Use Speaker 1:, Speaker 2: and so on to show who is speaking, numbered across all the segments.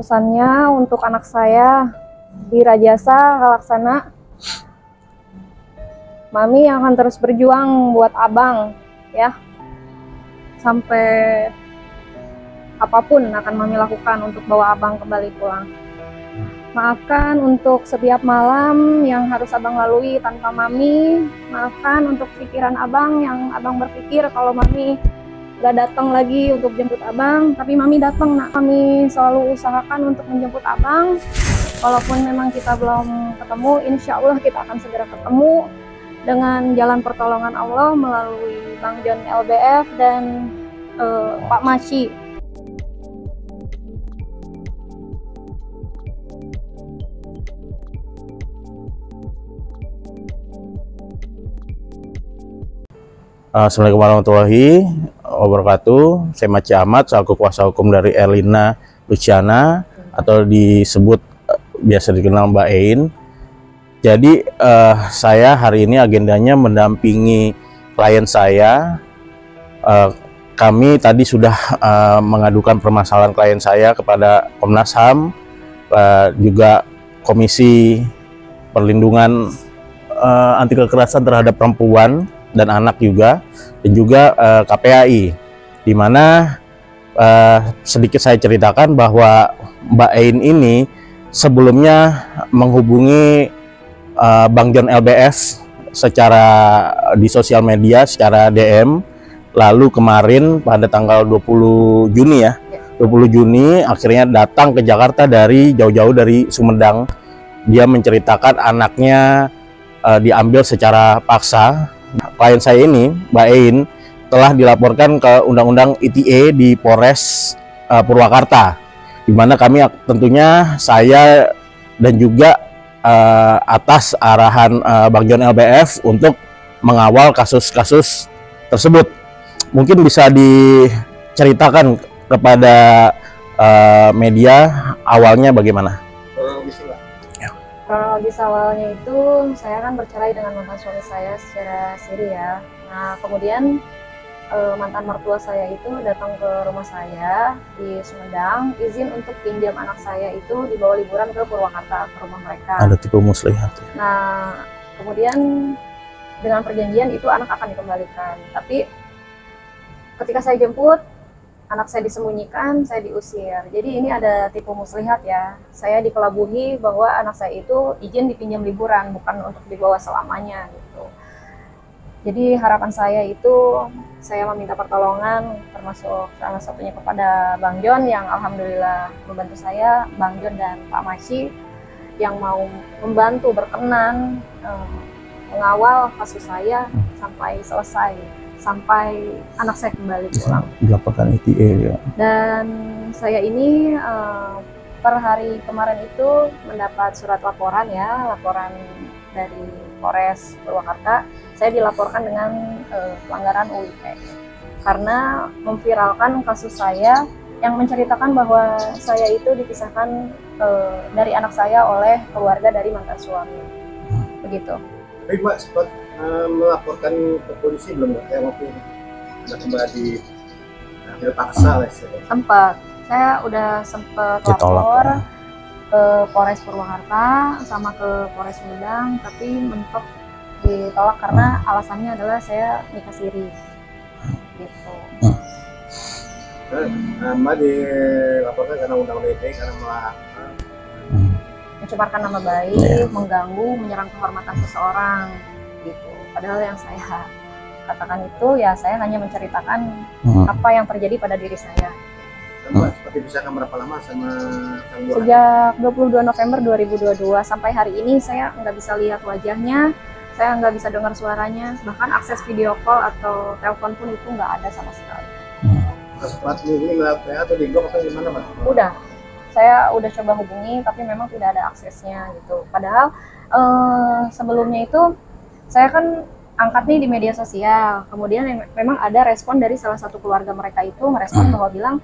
Speaker 1: Pesannya untuk anak saya di Rajasa Laksana, Mami akan terus berjuang buat abang ya, sampai apapun akan Mami lakukan untuk bawa abang kembali pulang. Maafkan untuk setiap malam yang harus abang lalui tanpa Mami. Maafkan untuk pikiran abang yang abang berpikir kalau Mami gak datang lagi untuk jemput abang, tapi Mami datang nak. Kami selalu usahakan untuk menjemput abang. Walaupun memang kita belum ketemu, insya Allah kita akan segera ketemu dengan jalan pertolongan Allah melalui Bang John LBF dan Pak Masyi.
Speaker 2: Assalamualaikum warahmatullahi wabarakatuh. Saya Masyi Ahmad, selaku kuasa hukum dari Erlina Luciana atau disebut biasa dikenal Mbak Ein. Jadi saya hari ini agendanya mendampingi klien saya. Kami tadi sudah mengadukan permasalahan klien saya kepada Komnas HAM, juga Komisi Perlindungan Anti Kekerasan Terhadap Perempuan dan anak juga, dan juga KPAI, di mana sedikit saya ceritakan bahwa Mbak Ein ini sebelumnya menghubungi Bang John LBF secara di sosial media, secara DM, lalu kemarin pada tanggal 20 Juni ya, 20 Juni akhirnya datang ke Jakarta dari jauh-jauh dari Sumedang. Dia menceritakan anaknya diambil secara paksa. Klien saya ini, Mbak Ein, telah dilaporkan ke Undang-Undang ITE di Polres Purwakarta, di mana kami tentunya saya dan juga atas arahan Bang John LBF untuk mengawal kasus-kasus tersebut. Mungkin bisa diceritakan kepada media awalnya bagaimana?
Speaker 1: Kronologis awalnya itu saya kan bercerai dengan mantan suami saya secara siri ya. Nah kemudian mantan mertua saya itu datang ke rumah saya di Sumedang, izin untuk pinjam anak saya itu dibawa liburan ke Purwakarta, ke rumah mereka.
Speaker 2: Ada tipe muslihat.
Speaker 1: Nah kemudian dengan perjanjian itu anak akan dikembalikan. Tapi ketika saya jemput, anak saya disembunyikan, saya diusir. Jadi ini ada tipu muslihat ya. Saya dikelabuhi bahwa anak saya itu izin dipinjam liburan, bukan untuk dibawa selamanya gitu. Jadi harapan saya itu, saya meminta pertolongan, termasuk salah satunya kepada Bang John yang alhamdulillah membantu saya, Bang John dan Pak Masyi yang mau membantu berkenan mengawal kasus saya sampai selesai, sampai anak saya kembali pulang.
Speaker 2: Dilaporkan ITE ya.
Speaker 1: Dan saya ini per hari kemarin itu mendapat surat laporan ya, laporan dari Polres Purwakarta. Saya dilaporkan dengan pelanggaran UIT karena memviralkan kasus saya yang menceritakan bahwa saya itu dipisahkan dari anak saya oleh keluarga dari mantan suami. Begitu.
Speaker 3: Tapi Mbak sempat melaporkan ke polisi belum Mbak? Yang waktu ada kembali ambil paksa lah istilahnya.
Speaker 1: Sempat, saya udah sempat lapor ke Polres Purwakarta sama ke Polres Sumedang, tapi mentok ditolak karena alasannya adalah saya nikah siri gitu.
Speaker 3: Mbak dilaporkan karena undang-undang ITE karena
Speaker 1: mencemarkan nama baik, mengganggu, menyerang kehormatan seseorang gitu. Padahal yang saya katakan itu ya saya hanya menceritakan apa yang terjadi pada diri saya.
Speaker 3: Mbak seperti bisa berapa lama sama sang buah?
Speaker 1: Sejak 22 November 2022 sampai hari ini saya nggak bisa lihat wajahnya, saya nggak bisa dengar suaranya, bahkan akses video call atau telepon pun itu nggak ada sama sekali.
Speaker 3: Sempat hubungi lewat WA atau di blog atau gimana Mbak?
Speaker 1: Udah, saya udah coba hubungi tapi memang tidak ada aksesnya gitu. Padahal sebelumnya itu saya kan angkat nih di media sosial, kemudian memang ada respon dari salah satu keluarga mereka itu merespon bahwa bilang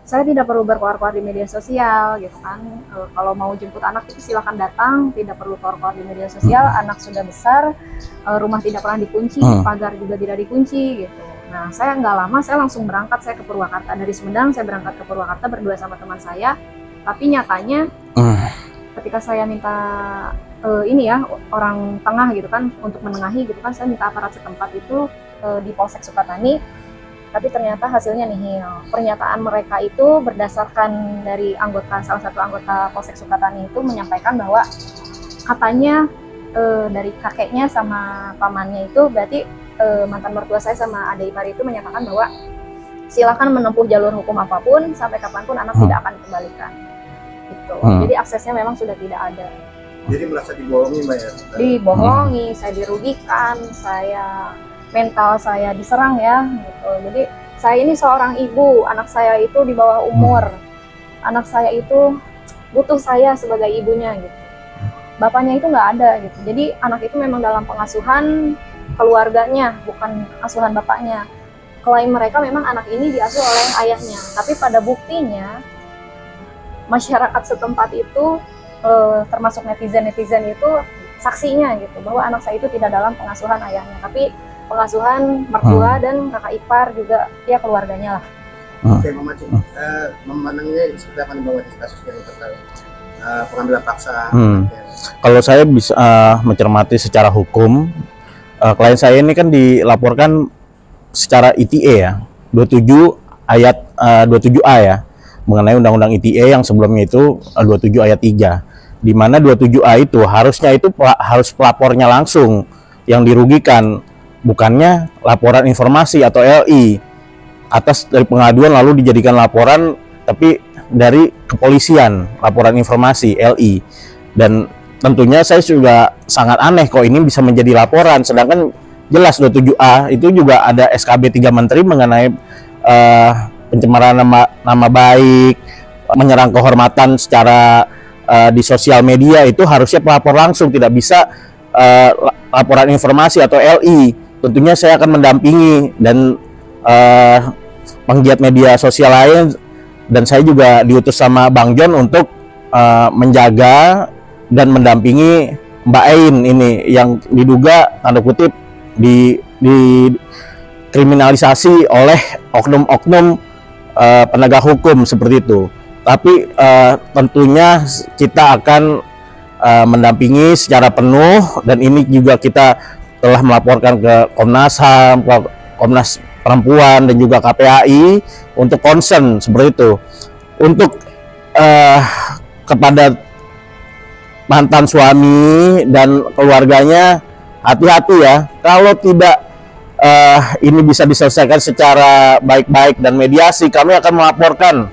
Speaker 1: saya tidak perlu berkoar-koar di media sosial gitu kan. Kalau mau jemput anak itu silakan datang, tidak perlu koar-koar di media sosial. Anak sudah besar, rumah tidak pernah dikunci, pagar juga tidak dikunci gitu. Nah saya nggak lama, saya langsung berangkat, saya ke Purwakarta. Dari Sumedang saya berangkat ke Purwakarta berdua sama teman saya. Tapi nyatanya ketika saya minta ini ya, orang tengah gitu kan, untuk menengahi gitu kan, saya minta aparat setempat itu di Polsek Sukatani, tapi ternyata hasilnya nihil. Pernyataan mereka itu berdasarkan dari salah satu anggota Polsek Sukatani itu menyampaikan bahwa katanya dari kakeknya sama pamannya itu, berarti mantan mertua saya sama adik ipar itu menyatakan bahwa silakan menempuh jalur hukum apapun, sampai kapanpun anak tidak akan dikembalikan. Gitu. Jadi aksesnya memang sudah tidak ada.
Speaker 3: Jadi merasa dibohongi, Mbak ya?
Speaker 1: Dibohongi, saya dirugikan, mental saya diserang ya. Gitu. Jadi saya ini seorang ibu, anak saya itu di bawah umur, anak saya itu butuh saya sebagai ibunya gitu. Bapaknya itu nggak ada gitu. Jadi anak itu memang dalam pengasuhan keluarganya, bukan asuhan bapaknya. Klaim mereka memang anak ini diasuh oleh ayahnya, tapi pada buktinya masyarakat setempat itu termasuk netizen itu saksinya gitu, bahwa anak saya itu tidak dalam pengasuhan ayahnya, tapi pengasuhan mertua dan kakak ipar juga, ya keluarganya lah.
Speaker 3: Oke, Mama Cik, memandangnya seperti apa nih Mama Cik kasus yang terkait pengambilan paksa?
Speaker 2: Kalau saya bisa mencermati secara hukum, klien saya ini kan dilaporkan secara ITE ya, 27 ayat 27A ya, mengenai Undang-Undang ITE yang sebelumnya itu 27 ayat 3, di mana 27A itu harusnya itu harus pelapornya langsung yang dirugikan, bukannya laporan informasi atau LI atas dari pengaduan lalu dijadikan laporan tapi dari kepolisian, laporan informasi LI. Dan tentunya saya juga sangat aneh kok ini bisa menjadi laporan, sedangkan jelas 27A itu juga ada SKB 3 Menteri mengenai pencemaran nama baik, menyerang kehormatan secara di sosial media, itu harusnya pelapor langsung, tidak bisa laporan informasi atau LI. Tentunya saya akan mendampingi dan penggiat media sosial lain, dan saya juga diutus sama Bang John untuk menjaga dan mendampingi Mbak Ain ini yang diduga tanda kutip dikriminalisasi oleh oknum-oknum penegak hukum seperti itu. Tapi tentunya kita akan mendampingi secara penuh, dan ini juga kita telah melaporkan ke Komnas HAM, Komnas Perempuan, dan juga KPAI untuk concern seperti itu. Untuk kepada mantan suami dan keluarganya, hati-hati ya, kalau tidak ini bisa diselesaikan secara baik-baik dan mediasi, kami akan melaporkan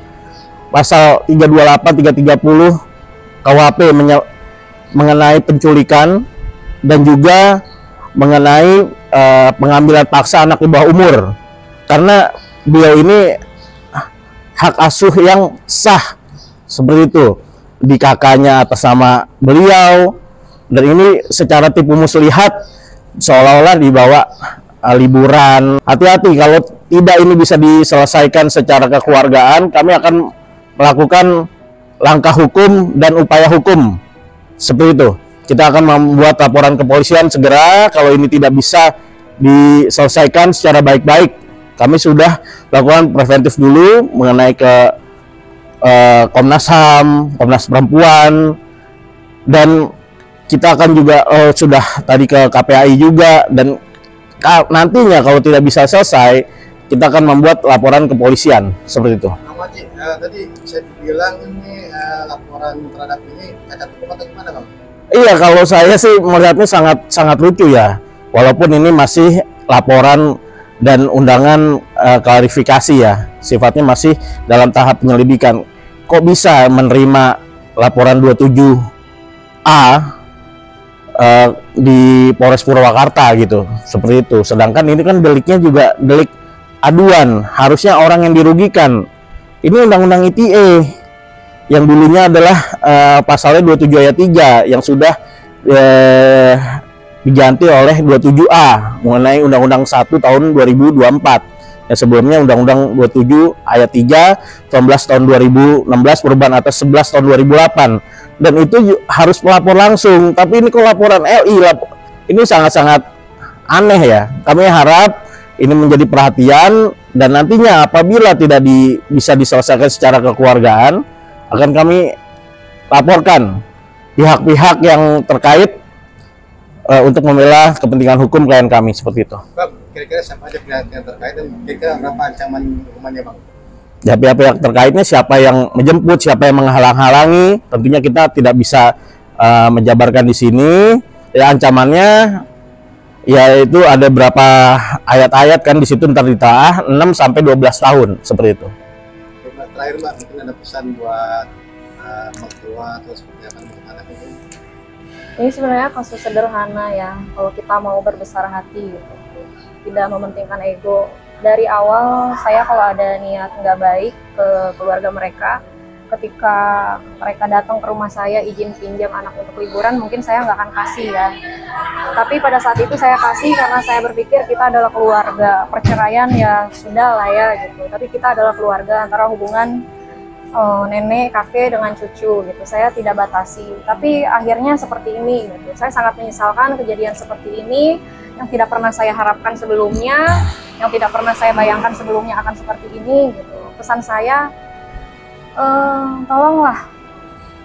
Speaker 2: pasal 328, 330 KUHP mengenai penculikan dan juga mengenai pengambilan paksa anak di bawah umur, karena beliau ini hak asuh yang sah seperti itu, di kakaknya atas nama beliau, dan ini secara tipu muslihat seolah-olah dibawa liburan. Hati-hati, kalau tidak ini bisa diselesaikan secara kekeluargaan, kami akan melakukan langkah hukum dan upaya hukum seperti itu. Kita akan membuat laporan kepolisian segera kalau ini tidak bisa diselesaikan secara baik-baik. Kami sudah lakukan preventif dulu mengenai ke Komnas HAM, Komnas Perempuan, dan kita akan juga sudah tadi ke KPAI juga, dan nantinya kalau tidak bisa selesai, kita akan membuat laporan kepolisian seperti itu.
Speaker 3: Mama Cik, tadi saya bilang ini laporan terhadap ini cacat hukum atau gimana, Bang?
Speaker 2: Iya, kalau saya sih melihatnya sangat lucu ya, walaupun ini masih laporan dan undangan klarifikasi ya, sifatnya masih dalam tahap penyelidikan. Kok bisa menerima laporan 27A di Polres Purwakarta gitu, seperti itu, sedangkan ini kan deliknya juga delik aduan, harusnya orang yang dirugikan. Ini Undang-Undang ITE yang dulunya adalah pasalnya 27 ayat 3 yang sudah diganti oleh 27A mengenai Undang-Undang 1 tahun 2024. Ya, sebelumnya Undang-Undang 27 ayat 3 19 tahun 2016 perubahan atas 11 tahun 2008, dan itu harus melapor langsung. Tapi ini kok laporan LI, ini sangat-sangat aneh ya. Kami harap ini menjadi perhatian, dan nantinya apabila tidak bisa diselesaikan secara kekeluargaan akan kami laporkan pihak-pihak yang terkait untuk membela kepentingan hukum klien kami seperti itu.
Speaker 3: Bang, kira-kira siapa aja pihak yang terkait dan kira-kira berapa ancaman hukumannya, Bang?
Speaker 2: Ya, pihak-pihak terkaitnya siapa yang menjemput, siapa yang menghalang-halangi, tentunya kita tidak bisa menjabarkan di sini. Ya, ancamannya yaitu ada berapa ayat-ayat kan di situ, ntar ditaah 6 sampai 12 tahun seperti itu.
Speaker 3: Oke, Mbak, terakhir Mbak, mungkin ada pesan buat mertua atau seperti apa untuk anak ini?
Speaker 1: Ini sebenarnya kasus sederhana ya, kalau kita mau berbesar hati gitu, tidak mementingkan ego. Dari awal saya kalau ada niat nggak baik ke keluarga mereka, ketika mereka datang ke rumah saya izin pinjam anak untuk liburan, mungkin saya nggak akan kasih ya. Tapi pada saat itu saya kasih karena saya berpikir kita adalah keluarga. Perceraian ya sudah lah ya gitu, tapi kita adalah keluarga, antara hubungan nenek, kakek dengan cucu gitu. Saya tidak batasi, tapi akhirnya seperti ini gitu. Saya sangat menyesalkan kejadian seperti ini yang tidak pernah saya harapkan sebelumnya, yang tidak pernah saya bayangkan sebelumnya akan seperti ini gitu. Pesan saya, tolonglah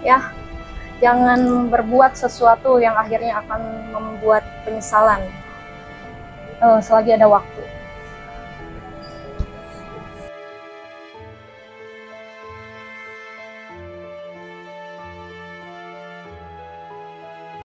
Speaker 1: ya, jangan berbuat sesuatu yang akhirnya akan membuat penyesalan selagi ada waktu.